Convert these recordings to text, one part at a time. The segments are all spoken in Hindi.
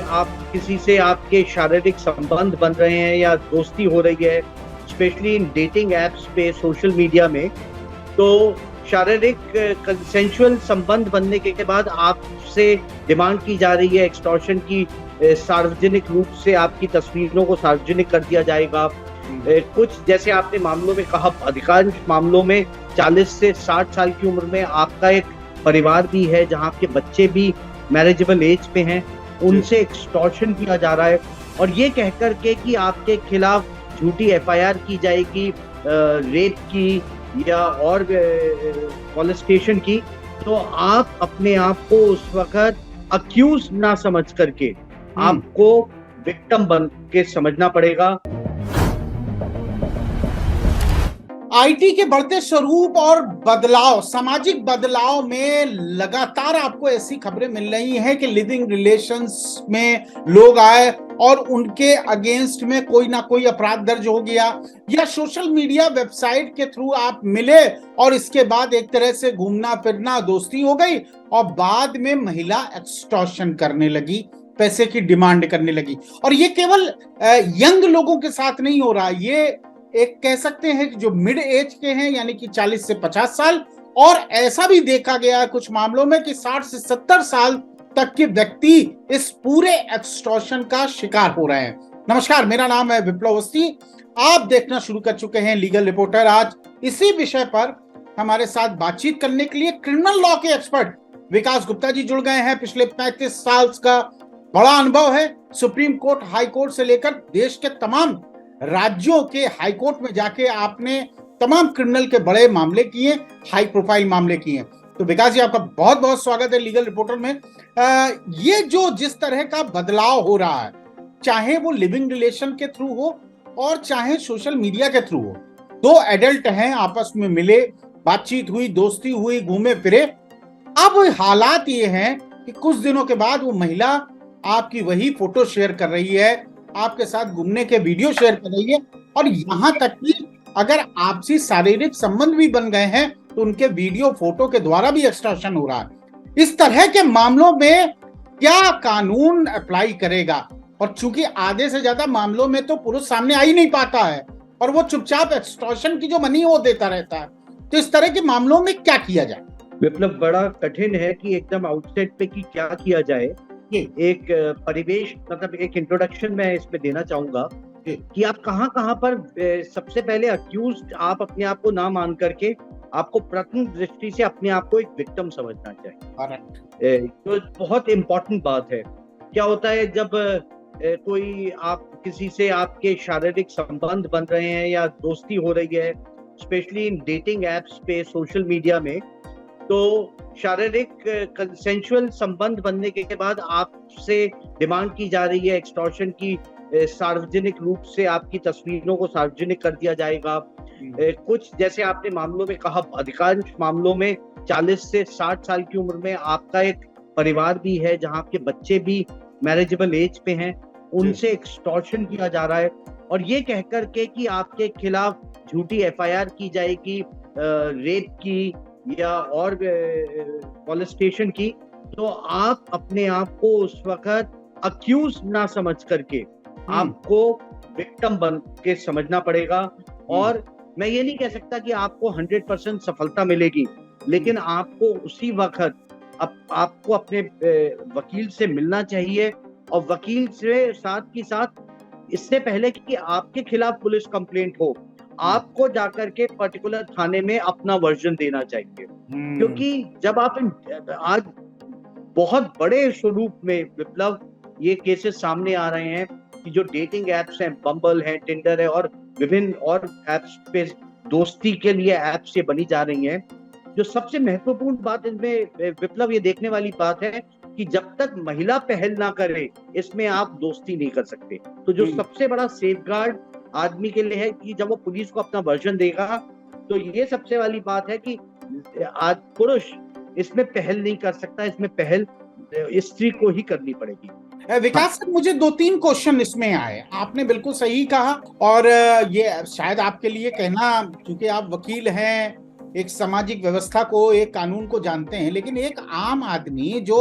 आप किसी से आपके शारीरिक संबंध बन रहे हैं या दोस्ती हो रही है, स्पेशली इन डेटिंग एप्स पे, सोशल मीडिया में, तो शारीरिक कंसेंशुअल संबंध बनने के बाद आपसे डिमांड की जा रही है एक्सटॉर्शन की, सार्वजनिक रूप से आपकी तस्वीरों को सार्वजनिक कर दिया जाएगा। कुछ जैसे आपने मामलों में कहा, अधिकांश मामलों में 40 से 60 साल की उम्र में आपका एक परिवार भी है, जहां आपके बच्चे भी मैरिजेबल एज पे हैं, उनसे एक्सटॉर्शन किया जा रहा है, और ये कहकर के कि आपके खिलाफ झूठी एफआईआर की जाएगी, रेप की या और मॉलेस्टेशन की। तो आप अपने आप को उस वक्त अक्यूज ना समझ करके आपको विक्टिम बन के समझना पड़ेगा। आईटी के बढ़ते स्वरूप और बदलाव, सामाजिक बदलाव में लगातार आपको ऐसी खबरें मिल रही हैं कि लिविंग रिलेशंस में लोग आए और उनके अगेंस्ट में कोई ना कोई अपराध दर्ज हो गया, या सोशल मीडिया वेबसाइट के थ्रू आप मिले और इसके बाद एक तरह से घूमना फिरना, दोस्ती हो गई और बाद में महिला एक्सटॉर्शन करने लगी, पैसे की डिमांड करने लगी। और ये केवल यंग लोगों के साथ नहीं हो रहा, ये एक कह सकते हैं कि जो मिड एज के हैं, यानी कि 40 से 50 साल, और ऐसा भी देखा गया है कुछ मामलों में कि 60 से 70 साल तक के व्यक्ति इस पूरे एक्सटॉर्शन का शिकार हो रहे हैं। नमस्कार, मेरा नाम है विप्लव अवस्थी। आप देखना शुरू कर चुके हैं लीगल रिपोर्टर। आज इसी विषय पर हमारे साथ बातचीत करने के लिए क्रिमिनल लॉ के एक्सपर्ट विकास गुप्ता जी जुड़ गए हैं। पिछले 35 साल का बड़ा अनुभव है, सुप्रीम कोर्ट, हाई कोर्ट से लेकर देश के तमाम राज्यों के हाई कोर्ट में जाके आपने तमाम क्रिमिनल के बड़े मामले किए, हाई प्रोफाइल मामले किए। तो विकास जी, आपका बहुत बहुत स्वागत है लीगल रिपोर्टर में। ये जो जिस तरह का बदलाव हो रहा है, चाहे वो लिविंग रिलेशन के थ्रू हो और चाहे सोशल मीडिया के थ्रू हो, दो एडल्ट हैं, आपस में मिले, बातचीत हुई, दोस्ती हुई, घूमे फिरे। अब हालात ये हैं कि कुछ दिनों के बाद वो महिला आपकी वही फोटो शेयर कर रही है, आपके साथ घूमने के वीडियो शेयर कर रही है, और यहां तक कि अगर आपसी शारीरिक संबंध भी बन गए हैं तो उनके वीडियो फोटो के द्वारा भी एक्सटॉर्शन हो रहा है। इस तरह के मामलों में क्या कानून अप्लाई करेगा? और चूंकि आधे से ज्यादा मामलों में तो पुरुष सामने आ ही नहीं पाता है और वो चुपचाप एक्सटॉर्शन की जो मनी है वो देता रहता है, तो इस तरह के मामलों में क्या किया जाए? विप्लव, बड़ा कठिन है कि एकदम आउटसेट पे कि क्या किया जाए। एक परिवेश, मतलब एक इंट्रोडक्शन मैं इसमें देना चाहूंगा कि आप कहां पर सबसे पहले अक्यूज आप अपने आप को ना मान करके आपको प्रथम दृष्टि से अपने आप को एक विक्टिम समझना चाहिए। तो बहुत इंपॉर्टेंट बात है। क्या होता है जब कोई आप किसी से आपके शारीरिक संबंध बन रहे हैं या दोस्ती हो रही है, स्पेशली इन डेटिंग एप्स पे, सोशल मीडिया में, तो शारीरिक कंसेंशुअल संबंध बनने के बाद आपसे डिमांड की जा रही है एक्सटॉर्शन की, सार्वजनिक रूप से आपकी तस्वीरों को सार्वजनिक कर दिया जाएगा। कुछ जैसे आपने मामलों में कहा, अधिकांश मामलों में 40 से 60 साल की उम्र में आपका एक परिवार भी है, जहां आपके बच्चे भी मैरिजेबल एज पे हैं, उनसे एक्सटॉर्शन किया जा रहा है, और ये कहकर के कि आपके खिलाफ झूठी एफआईआर की जाएगी, रेप की या और मॉलेस्टेशन की। तो आप अपने आप को उस वक्त अक्यूज ना समझ करके आपको विक्टिम बन के समझना पड़ेगा। और मैं ये नहीं कह सकता कि आपको 100% सफलता मिलेगी, लेकिन आपको उसी वक्त आपको अपने वकील से मिलना चाहिए, और वकील से साथ ही साथ, इससे पहले कि आपके खिलाफ पुलिस कंप्लेंट हो, आपको जाकर के पर्टिकुलर थाने में अपना वर्जन देना चाहिए। क्योंकि जब आप आज बहुत बड़े स्वरूप में, विप्लव, ये केसेस सामने आ रहे हैं कि जो डेटिंग एप्स हैं, बम्बल है, टिंडर है और विभिन्न और एप्स पे दोस्ती के लिए एप्स ये बनी जा रही हैं। जो सबसे महत्वपूर्ण बात इनमें, विप्लव, ये देखने वाली बात है कि जब तक महिला पहल ना करे, इसमें आप दोस्ती नहीं कर सकते। तो जो सबसे बड़ा सेफगार्ड आदमी के लिए है कि जब वो पुलिस को अपना वर्जन देगा, तो ये सबसे वाली बात है कि आज पुरुष इसमें पहल नहीं कर सकता, इसमें पहल स्त्री को ही करनी पड़ेगी। विकास सर, मुझे 2-3 क्वेश्चन इसमें आए। आपने बिल्कुल सही कहा, और ये शायद आपके लिए कहना, क्योंकि आप वकील हैं, एक सामाजिक व्यवस्था को, एक कानून को जानते हैं, लेकिन एक आम आदमी जो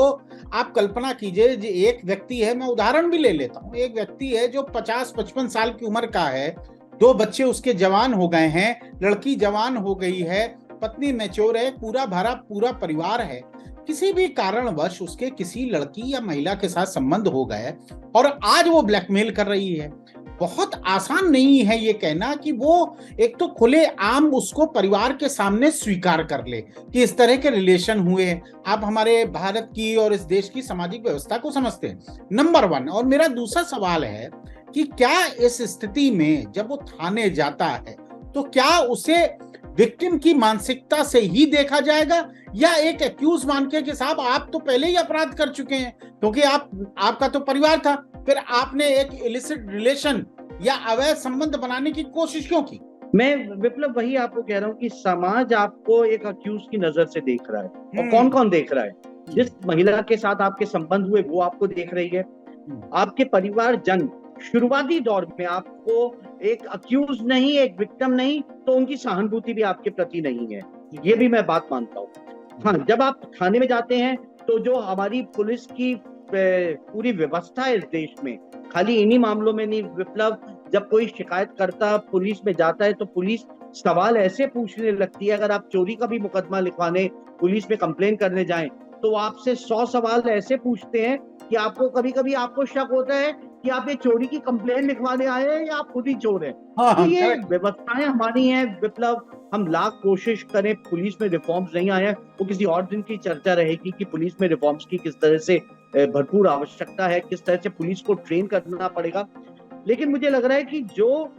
आप कल्पना कीजिए, एक व्यक्ति है, मैं उदाहरण भी ले लेता हूँ, एक व्यक्ति है जो 50-55 साल की उम्र का है, 2 बच्चे उसके जवान हो गए हैं, लड़की जवान हो गई है, पत्नी मैच्योर है, पूरा भरा पूरा परिवार है, किसी भी कारणवश उसके किसी लड़की या महिला के साथ संबंध हो गए और आज वो ब्लैकमेल कर रही है। बहुत आसान नहीं है ये कहना कि वो एक तो खुले आम उसको परिवार के सामने स्वीकार कर ले कि इस तरह के रिलेशन हुए। आप हमारे भारत की और इस देश की सामाजिक व्यवस्था को समझते हैं, नंबर 1। और मेरा दूसरा सवाल है कि क्या इस स्थिति में जब वो थाने जाता है तो क्या उसे विक्टिम की मानसिकता से ही देखा जाएगा, या एक एक्यूज मान के कि साहब आप तो पहले ही अपराध कर चुके हैं क्योंकि आपका तो परिवार था, फिर आपने एक इलिसिट रिलेशन या अवैध संबंध बनाने की कोशिश क्यों की? मैं विप्लव वही आपको कह रहा हूँ कि समाज आपको एक अक्यूज की नजर से देख रहा है। और कौन कौन देख रहा है? जिस महिला के साथ आपके संबंध हुए वो आपको देख रही है, आपके परिवारजन शुरुआती दौर में आपको एक अक्यूज नहीं, एक विक्टिम नहीं, तो उनकी सहानुभूति भी आपके प्रति नहीं है। ये भी मैं बात मानता हूँ। हाँ, जब आप थाने में जाते हैं तो जो हमारी पुलिस की पूरी व्यवस्था है इस देश में, खाली इन्हीं मामलों में नहीं विप्लव, जब कोई शिकायतकर्ता पुलिस में जाता है तो पुलिस सवाल ऐसे पूछने लगती है, अगर आप चोरी का भी मुकदमा लिखवाने पुलिस में कंप्लेन करने जाएं तो आपसे 100 सवाल ऐसे पूछते हैं कि आपको कभी कभी आपको शक होता है कि आप ये चोरी की कंप्लेन लिखवाने आए हैं या आप खुद ही चोर हैं। तो ये व्यवस्थाएं हमारी हैं विप्लव। हम लाख कोशिश करें, पुलिस में रिफॉर्म्स नहीं आए हैं, वो किसी और दिन की चर्चा रहेगी कि पुलिस में रिफॉर्म्स की किस तरह से भरपूर आवश्यकता है, किस तरह से पुलिस को ट्रेन करना पड़ेगा। लेकिन मुझे लग रहा है कि जो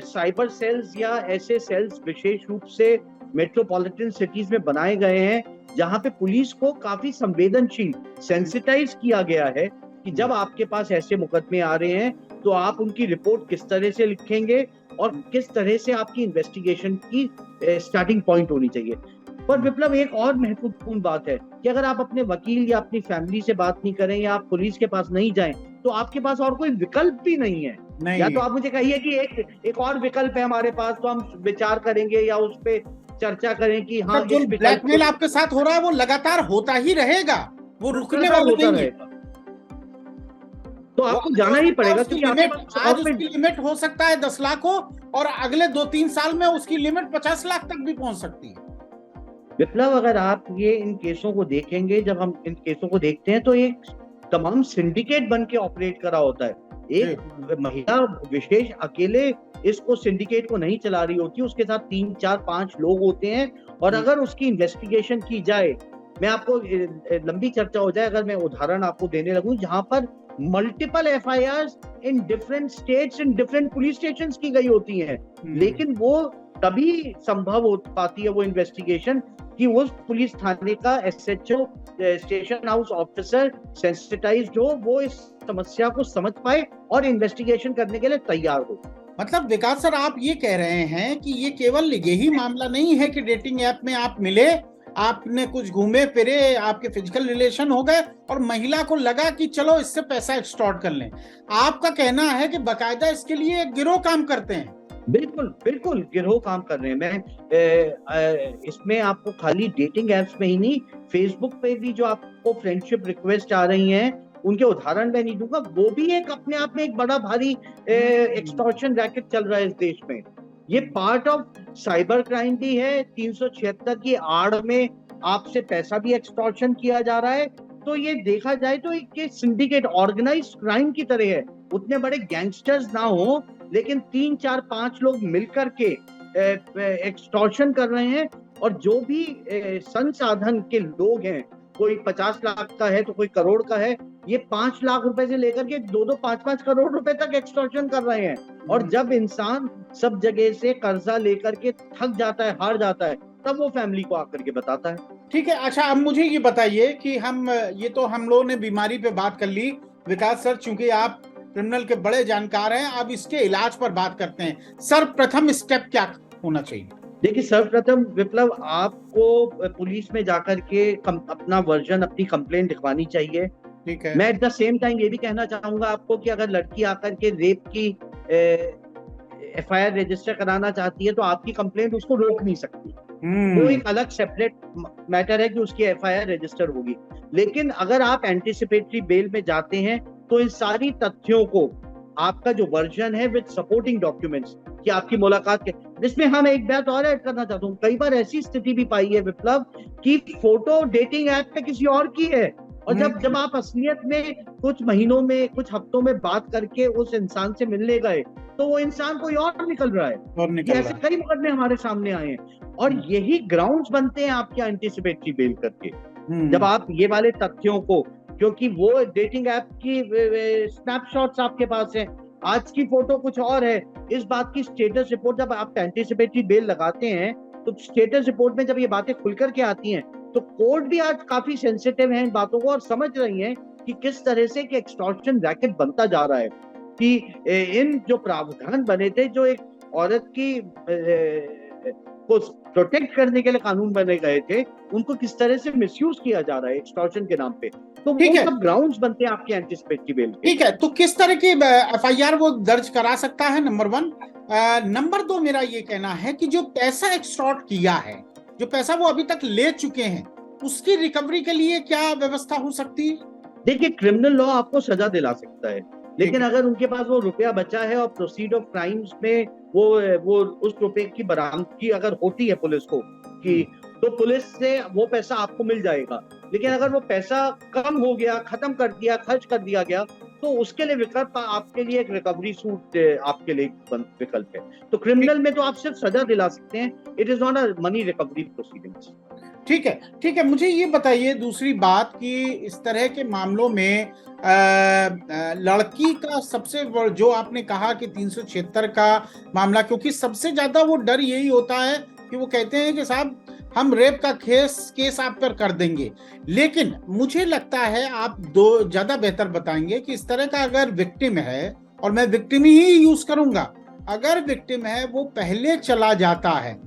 साइबर सेल्स या ऐसे सेल्स विशेष रूप से मेट्रोपॉलिटन सिटीज में बनाए गए हैं जहां पे पुलिस को काफी संवेदनशील, सेंसिटाइज किया गया है कि जब आपके पास ऐसे मुकदमे आ रहे हैं तो आप उनकी रिपोर्ट किस तरह से लिखेंगे और किस तरह से आपकी इन्वेस्टिगेशन की स्टार्टिंग पॉइंट होनी चाहिए। पर विप्लव, एक और महत्वपूर्ण बात है कि अगर आप अपने वकील या अपनी फैमिली से बात नहीं करें या आप पुलिस के पास नहीं जाएं तो आपके पास और कोई विकल्प भी नहीं है। या तो आप मुझे कहिए कि एक और विकल्प है हमारे पास, तो हम विचार करेंगे या उस पे चर्चा करें कि हाँ, जो ब्लैकमेल आपके साथ हो रहा है वो लगातार होता ही रहेगा, वो रुकने वाला नहीं है। तो आपको जाना ही पड़ेगा क्योंकि आज उसकी लिमिट हो सकता है 10 लाख हो और अगले 2-3 साल में उसकी लिमिट 50 लाख तक भी पहुंच सकती है। विप्लव, अगर आप ये इन केसों को देखेंगे, जब हम इन केसों को देखते हैं तो एक तमाम सिंडिकेट बन के ऑपरेट करा होता है। एक महिला विशेष अकेले इसको सिंडिकेट को नहीं चला रही होती, उसके साथ 3, 4, 5 लोग होते हैं। और अगर उसकी इन्वेस्टिगेशन की जाए, मैं आपको लंबी चर्चा हो जाए, अगर मैं उदाहरण आपको देने लगूं जहां पर multiple FIRs in different states, in different police stations की गई होती हैं, लेकिन वो तभी संभव हो पाती है वो इन्वेस्टिगेशन कि उस पुलिस थाने का SHO, station house officer sensitised हो, वो इस समस्या को समझ पाए और इन्वेस्टिगेशन करने के लिए तैयार हो। मतलब विकास सर, आप ये कह रहे हैं कि ये केवल यही मामला नहीं है कि डेटिंग ऐप में आप मिले, आपने कुछ घूमे फिरे, आपके फिजिकल रिलेशन हो गए और महिला को लगा कि चलो इससे पैसा एक्सटॉर्ट कर लें। आपका कहना है कि बाकायदा इसके लिए एक गिरोह काम करते हैं। बिल्कुल बिल्कुल, गिरोह काम कर रहे हैं। मैं इसमें आपको खाली डेटिंग एप्स में ही नहीं, फेसबुक पे भी जो आपको फ्रेंडशिप रिक्वेस्ट आ रही हैं उनके उदाहरण मैं नहीं दूंगा, वो भी एक अपने आप में एक बड़ा भारी एक्सटॉर्शन रैकेट चल रहा है इस देश में। ये पार्ट ऑफ साइबर क्राइम भी है। 376 की आड़ में आपसे पैसा भी एक्सटॉर्शन किया जा रहा है। तो ये देखा जाए तो एक सिंडिकेट, ऑर्गेनाइज्ड क्राइम की तरह है। उतने बड़े गैंगस्टर्स ना हो, लेकिन 3, 4, 5 लोग मिलकर के एक्सटॉर्शन कर रहे हैं। और जो भी संसाधन के लोग हैं, कोई 50 लाख का है तो कोई करोड़ का है, ये 5 लाख रुपए से लेकर के 2-2, 5-5 करोड़ रुपए तक एक्सटॉर्शन कर रहे हैं। और जब इंसान सब जगह से कर्जा लेकर के थक जाता है, हार जाता है, तब वो फैमिली को आकर के बताता है। ठीक है, अच्छा अब मुझे ये बताइए कि हम लोगों ने बीमारी पे बात कर ली। विकास सर, चूंकि आप क्रिमिनल के बड़े जानकार हैं, अब इसके इलाज पर बात करते हैं। सर, प्रथम स्टेप क्या होना चाहिए? देखिए, सर्वप्रथम विप्लव, आपको पुलिस में जाकर के अपना वर्जन, अपनी कंप्लेंट लिखवानी चाहिए। ठीक है। मैं एट द सेम टाइम ये भी कहना चाहूंगा आपको कि अगर लड़की आकर के रेप की एफआईआर रजिस्टर कराना चाहती है तो आपकी कंप्लेंट उसको रोक नहीं सकती। वो एक अलग सेपरेट मैटर है कि उसकी एफआईआर रजिस्टर होगी। लेकिन अगर आप एंटीसिपेटरी बेल में जाते हैं तो इन सारी तथ्यों को, आपका जो वर्जन है विद सपोर्टिंग डॉक्यूमेंट्स कि आपकी मुलाकात के, जिसमें हम एक बात और ऐड करना चाहता हूँ, कई बार ऐसी स्थिति भी पाई है विप्लव कि फोटो डेटिंग ऐप पे किसी और की है, और जब आप असलियत में कुछ महीनों में, कुछ हफ्तों में बात करके उस इंसान से मिलने गए तो वो इंसान कोई और निकल रहा है। ऐसे कई मुकदमे हमारे सामने आए हैं, और यही ग्राउंड्स बनते हैं आपके एंटीसिपेटरी बेल करके, जब आप ये वाले तथ्यों को, क्योंकि वो डेटिंग ऐप की स्नैपशॉट्स आपके पास है, आज की फोटो कुछ और है, इस बात की स्टेटस रिपोर्ट, जब आप एंटीसिपेटरी बेल लगाते हैं तो स्टेटस रिपोर्ट में जब ये बातें खुल करके आती हैं तो कोर्ट भी आज काफी सेंसिटिव है इन बातों को और समझ रही है कि किस तरह से कि एक्सटॉर्शन रैकेट बनता जा रहा है, कि इन जो प्रावधान बने थे, जो एक औरत की को प्रोटेक्ट करने के लिए कानून बने गए थे, उनको किस तरह से मिसयूज किया जा रहा है एक्सटॉर्शन के नाम पे। तो वो सब ग्राउंड्स बनते हैं आपके एंटीसिपेटरी बेल के। ठीक है, तो किस तरह की एफआईआर वो दर्ज करा सकता है, नंबर 1। नंबर 2, मेरा ये कहना है कि जो पैसा एक्सटॉर्ट किया है, जो पैसा वो अभी तक ले चुके हैं, उसकी रिकवरी के लिए क्या व्यवस्था हो सकती है? देखिए, क्रिमिनल लॉ आपको सजा दिला सकता है, लेकिन अगर उनके पास वो रुपया बचा है और प्रोसीड ऑफ क्राइम्स में वो उस रुपए की बरामदगी अगर होती है पुलिस को कि, तो पुलिस से वो पैसा आपको मिल जाएगा। लेकिन अगर वो पैसा कम हो गया, खत्म कर दिया, खर्च कर दिया गया, तो उसके लिए विकल्प आपके लिए एक रिकवरी सूट आपके लिए विकल्प है। तो क्रिमिनल में तो आप सिर्फ सजा दिला सकते हैं, it is not a money recovery proceedings. ठीक है, ठीक है। मुझे ये बताइए दूसरी बात कि इस तरह के मामलों में लड़की का सबसे जो आपने कहा कि 376 का मामला, क्योंकि सबसे ज्यादा वो डर यही होता है कि वो कहते हैं कि साहब हम रेप का केस आप पर कर देंगे। लेकिन मुझे लगता है आप ज्यादा बेहतर बताएंगे कि इस तरह का अगर विक्टिम है, और मैं विक्टिम ही यूज करूंगा, अगर विक्टिम है वो पहले चला जाता है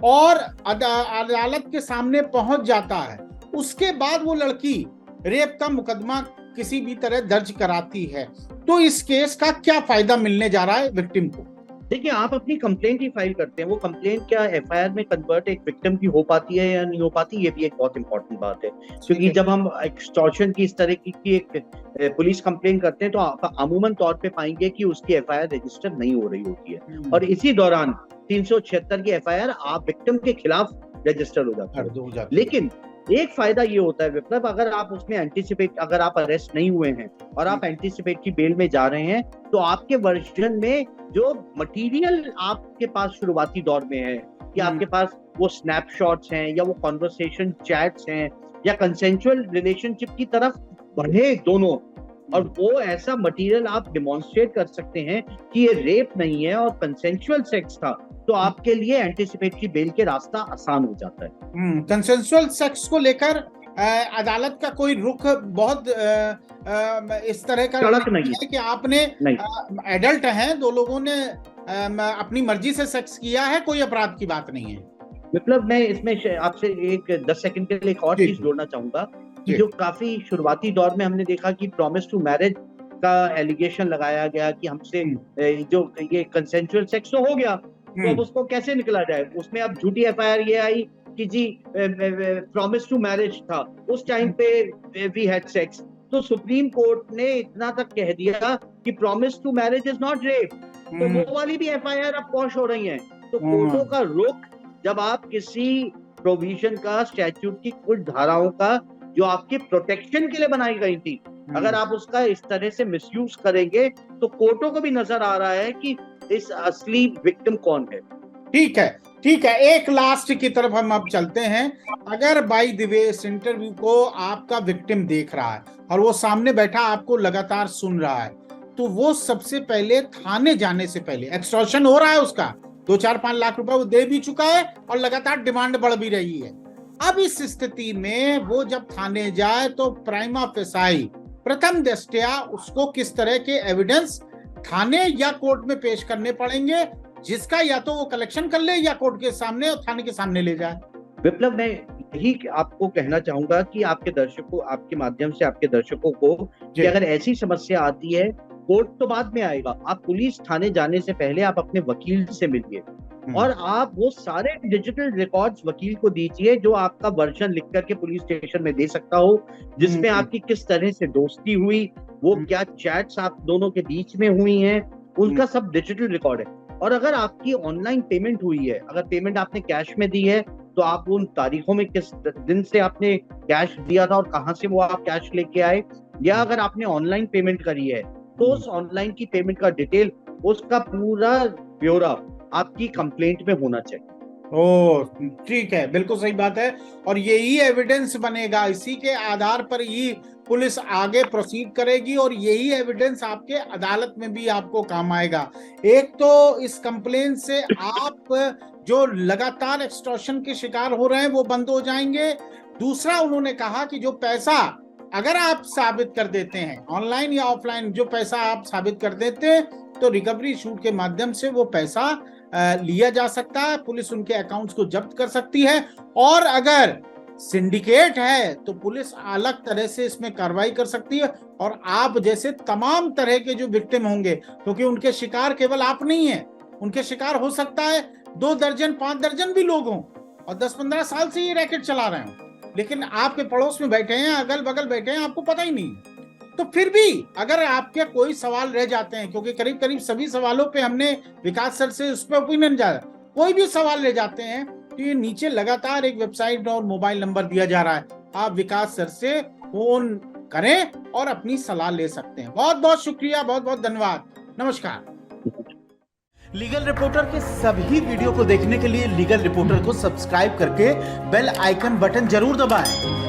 और अदालत के सामने पहुंच जाता है, उसके बाद वो लड़की रेप का मुकदमा किसी भी तरह दर्ज कराती है, तो इस केस का क्या फायदा मिलने जा रहा है विक्टिम को? देखिए, आप अपनी कंप्लेंट ही फाइल करते हैं, वो कंप्लेंट क्या एफआईआर में कन्वर्ट एक विक्टिम की हो पाती है या नहीं हो पाती, ये भी एक बहुत इंपॉर्टेंट बात है। क्योंकि जब हम एक्सटॉर्शन की इस तरह की एक पुलिस कंप्लेंट करते हैं तो आप अमूमन तौर पे पाएंगे कि उसकी एफआईआर रजिस्टर नहीं हो रही होती है, और इसी दौरान 376 की एफआईआर आप विक्टिम के खिलाफ रजिस्टर हो जाती है। लेकिन एक फायदा ये होता है विप्लव, अगर आप उसमें अगर आप अरेस्ट नहीं हुए हैं और आप एंटीसिपेटरी बेल में जा रहे हैं, तो आपके वर्जन में जो मटेरियल आपके पास शुरुआती दौर में है, कि आपके पास वो स्नैपशॉट्स हैं या वो कॉन्वर्सेशन चैट्स हैं या कंसेंचुअल रिलेशनशिप की तरफ बढ़े दोनों, और वो ऐसा मटेरियल आप डिमॉन्स्ट्रेट कर सकते हैं कि ये रेप नहीं है और कंसेंचुअल सेक्स था, तो आपके लिए एंटीसिपेटरी बेल के रास्ता आसान हो जाता है। कंसेंसुअल सेक्स को लेकर अदालत का कोई रुख बहुत इस तरह का नहीं है कि आपने एडल्ट हैं, दो लोगों ने अपनी मर्जी से सेक्स किया है, कोई अपराध की बात नहीं है। मतलब मैं इसमें आपसे एक 10 सेकंड के लिए एक और चीज जोड़ना चाहूंगा कि जो काफी शुरुआती दौर में हमने देखा कि प्रॉमिस टू मैरिज का एलिगेशन लगाया गया कि हमसे जो ये कंसेंचुअल सेक्स तो हो गया, तो अब उसको कैसे निकला जाए। उसमें अब झूठी एफआईआर ये आई कि जी प्रॉमिस टू मैरिज था, उस टाइम पे वी हैड सेक्स, तो सुप्रीम कोर्ट ने इतना तक कह दिया कि promise to marriage is not rape, तो वो वाली भी एफआईआर अब क्वॉश हो रही हैं। तो कोर्टों का रुख, जब आप किसी प्रोविजन का, स्टैट्यूट की कुछ धाराओं का जो आपके प्रोटेक्शन के लिए बनाई गई थी, अगर आप उसका इस तरह से मिसयूज करेंगे, तो कोर्टों को भी नजर आ रहा है कि इस असली विक्टिम कौन है। ठीक है, ठीक है। एक लास्ट की तरफ हम अब चलते हैं। अगर बाय द वे इस इंटरव्यू को आपका विक्टिम देख रहा है और वो सामने बैठा आपको लगातार सुन रहा है, तो वो सबसे पहले थाने जाने से पहले, एक्सटॉर्शन हो रहा है उसका, 2-4-5 लाख रुपए वो दे भी चुका है और लगातार डिमांड बढ़ भी रही है। अब इस स्थिति में वो जब थाने जाए तो प्राइमा फेसाई, प्रथम दृष्टया उसको किस तरह के एविडेंस थाने या कोर्ट में पेश करने पड़ेंगे, जिसका या तो वो कलेक्शन कर ले या कोर्ट के सामने और थाने के सामने ले जाए? विप्लव, मैं यही आपको कहना चाहूंगा कि आपके दर्शकों, आपके माध्यम से आपके दर्शकों को, कि अगर ऐसी समस्या आती है, कोर्ट तो बाद में आएगा, आप पुलिस थाने जाने से पहले आप अपने वकील से मिलिए, और आप वो सारे डिजिटल रिकॉर्ड्स वकील को दीजिए, जो आपका वर्जन लिख करके पुलिस स्टेशन में दे सकता हो, जिसमें आपकी किस तरह से दोस्ती हुई, वो क्या चैट्स आप दोनों के बीच में हुई हैं, उनका सब डिजिटल रिकॉर्ड है। और अगर आपकी ऑनलाइन पेमेंट हुई है, अगर पेमेंट आपने कैश में दी है, तो आप उन तारीखों में किस दिन से आपने कैश दिया था और कहां से वो आप कैश लेके आए, या अगर आपने ऑनलाइन पेमेंट करी है तो उस ऑनलाइन की पेमेंट का डिटेल, उसका पूरा ब्यौरा आपकी कंप्लेंट में होना चाहिए। ओ ठीक है, बिल्कुल सही बात है। और यही एविडेंस बनेगा, इसी के आधार पर ही पुलिस आगे प्रोसीड करेगी और यही एविडेंस आपके अदालत में भी आपको काम आएगा। एक तो इस कंप्लेन से आप जो लगातार एक्सटॉर्शन के शिकार हो रहे हैं वो बंद हो जाएंगे। दूसरा, उन्होंने कहा कि जो पैसा अगर आप साबित कर देते हैं, ऑनलाइन या ऑफलाइन, जो पैसा आप साबित कर देते हैं, तो रिकवरी शूट के माध्यम से वो पैसा लिया जा सकता है, पुलिस उनके अकाउंट्स को जब्त कर सकती है। और अगर सिंडिकेट है तो पुलिस अलग तरह से इसमें कार्रवाई कर सकती है। और आप जैसे तमाम तरह के जो विक्टिम होंगे, क्योंकि उनके शिकार केवल आप नहीं है, उनके शिकार हो सकता है 2 दर्जन 5 दर्जन भी लोग हों और 10-15 साल से ये रैकेट चला रहे हों, लेकिन आपके पड़ोस में बैठे हैं, अगल बगल बैठे हैं, आपको पता ही नहीं। तो फिर भी अगर आपके कोई सवाल रह जाते हैं, क्योंकि करीब करीब सभी सवालों पे हमने विकास सर से उस पर ओपिनियन जाना, कोई भी सवाल रह जाते हैं तो ये नीचे लगातार एक वेबसाइट और मोबाइल नंबर दिया जा रहा है, आप विकास सर से फोन करें और अपनी सलाह ले सकते हैं। बहुत बहुत शुक्रिया, बहुत बहुत धन्यवाद, नमस्कार। लीगल रिपोर्टर के सभी वीडियो को देखने के लिए लीगल रिपोर्टर को सब्सक्राइब करके बेल आइकन बटन जरूर दबाएं।